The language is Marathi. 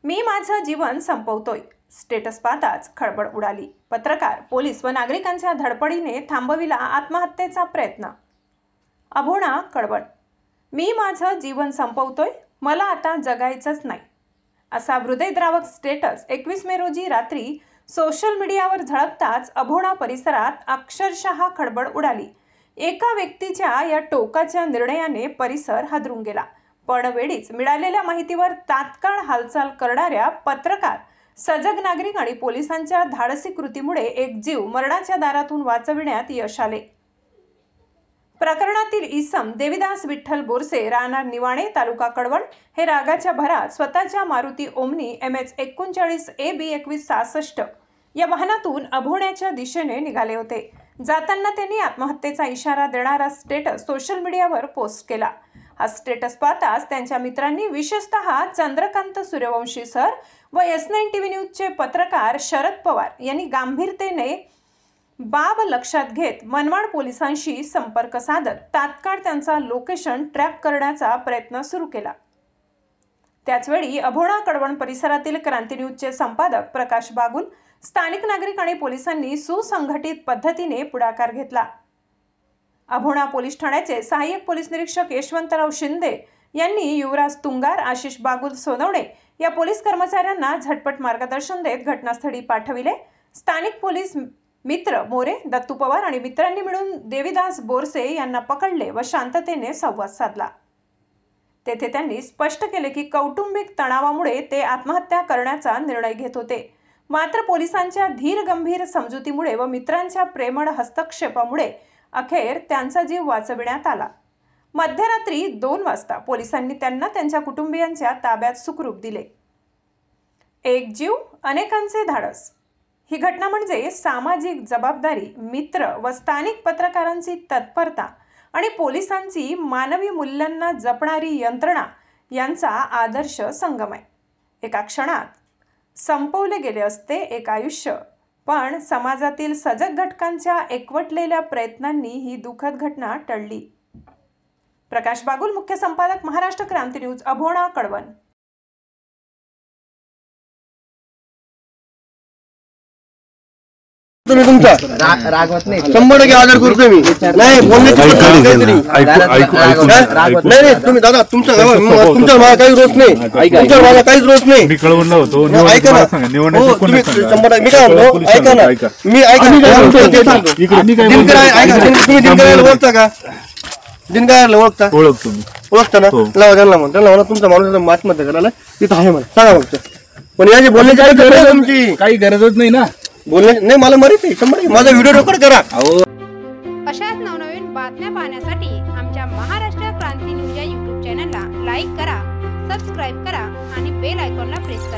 मी माझं जीवन संपवतोय, स्टेटस पाहताच खळबळ उडाली। पत्रकार, पोलीस व नागरिकांच्या धडपडीने थांबविला आत्महत्येचा प्रयत्न। अभोणा कळवण, मी माझं जीवन संपवतोय, मला आता जगायचंच नाही, असा हृदयद्रावक स्टेटस 21 मे रोजी रात्री सोशल मीडियावर झळकताच अभोणा परिसरात अक्षरशः खळबळ उडाली। एका व्यक्तीच्या या टोकाच्या निर्णयाने परिसर हादरून गेला, पण वेळीच मिळालेल्या माहितीवर तात्काळ हालचाल करणाऱ्या पत्रकार, सजग नागरिक आणि पोलिसांच्या धाडसी कृतीमुळे एक जीव मरणाच्या दारातून वाचविण्यात यश आले। प्रकरणातील इसम देविदास विठ्ठल बोरसे, राहणार निवाणे, तालुका कळवण, हे रागाच्या भरात स्वतःच्या मारुती ओमनी MH 39 AB 2166 या वाहनातून अभोण्याच्या दिशेने निघाले होते। जाताना त्यांनी आत्महत्येचा इशारा देणारा स्टेटस सोशल मीडियावर पोस्ट केला। हा स्टेटस पाहताच त्यांच्या मित्रांनी, विशेषतः चंद्रकांत सूर्यवंशी सर व S9 TV न्यूजचे पत्रकार शरद पवार यांनी गांभीर्यतेने बाब लक्षात घेत मनमाड पोलिसांशी संपर्क साधत तात्काळ त्यांचा लोकेशन ट्रॅक करण्याचा प्रयत्न सुरू केला। त्याचवेळी अभोणा कळवण परिसरातील क्रांती न्यूजचे संपादक प्रकाश बागुल, स्थानिक नागरिक आणि पोलिसांनी सुसंघटित पद्धतीने पुढाकार घेतला। अभोणा पोलीस ठाण्याचे सहाय्यक पोलीस निरीक्षक यशवंतराव शिंदे यांनी युवराज तुंगार, आशिष बागुल सोनवणे या पोलीस कर्मचाऱ्यांना झटपट मार्गदर्शन देत घटनास्थळी पाठविले। स्थानिक पोलीस मित्र मोरे, दत्तू पवार आणि मित्रांनी मिळून देविदास बोरसे यांना पकडले व शांततेने संवाद साधला। तेथे त्यांनी स्पष्ट केले की कौटुंबिक तणावामुळे ते आत्महत्या करण्याचा निर्णय घेत होते, मात्र पोलिसांच्या धीर गंभीर समजुतीमुळे व मित्रांच्या प्रेमळ हस्तक्षेपामुळे अखेर त्यांचा जीव वाचविण्यात आला। मध्यरात्री 2 वाजता पोलिसांनी त्यांना त्यांच्या कुटुंबियांच्या ताब्यात सुखरूप दिले। एक जीव, अनेकांचे धाडस, ही घटना म्हणजे सामाजिक जबाबदारी, मित्र व स्थानिक पत्रकारांची तत्परता आणि पोलिसांची मानवी मूल्यांना जपणारी यंत्रणा यांचा आदर्श संगम आहे। एका क्षणात संपवले गेले असते एक आयुष्य, पण समाजातील सजग घटकांच्या एकवटलेल्या प्रयत्नांनी ही दुःखद घटना टळली। प्रकाश बागुल, मुख्य संपादक, महाराष्ट्र क्रांती न्यूज, अभोणा कळवण। तुम्ही तुमचा रागवत नाही, 100% आदर करतो मी। नाही बोलण्याची नाही तुम्ही दादा, तुमचा मला काही रोष नाही, तुमचा मला काहीच रोष नाही। मी कळवलं होतो, ऐका ना, तुम्ही 100%, मी काय म्हणतो, ऐका ना, मी ऐका, तुम्ही दिनकराला ओळखता का? दिनकराला ओळखता? ओळखता ना? लावा त्यांना म्हणा तुमचा माणूस आत्महत्या करायला तिथं आहे मला सांगा फक्त, पण याची बोलण्याची गरज तुमची काही गरजच नाही ना बोलणे। नाही मला माहिती आहे, 100% माझा व्हिडिओ रेकॉर्ड करा। अशाच नवनवीन बातम्या पाहण्यासाठी आमच्या महाराष्ट्र क्रांती न्यूज या YouTube चॅनलला लाईक करा, सबस्क्राईब करा आणि बेल आयकॉनला प्रेस करा।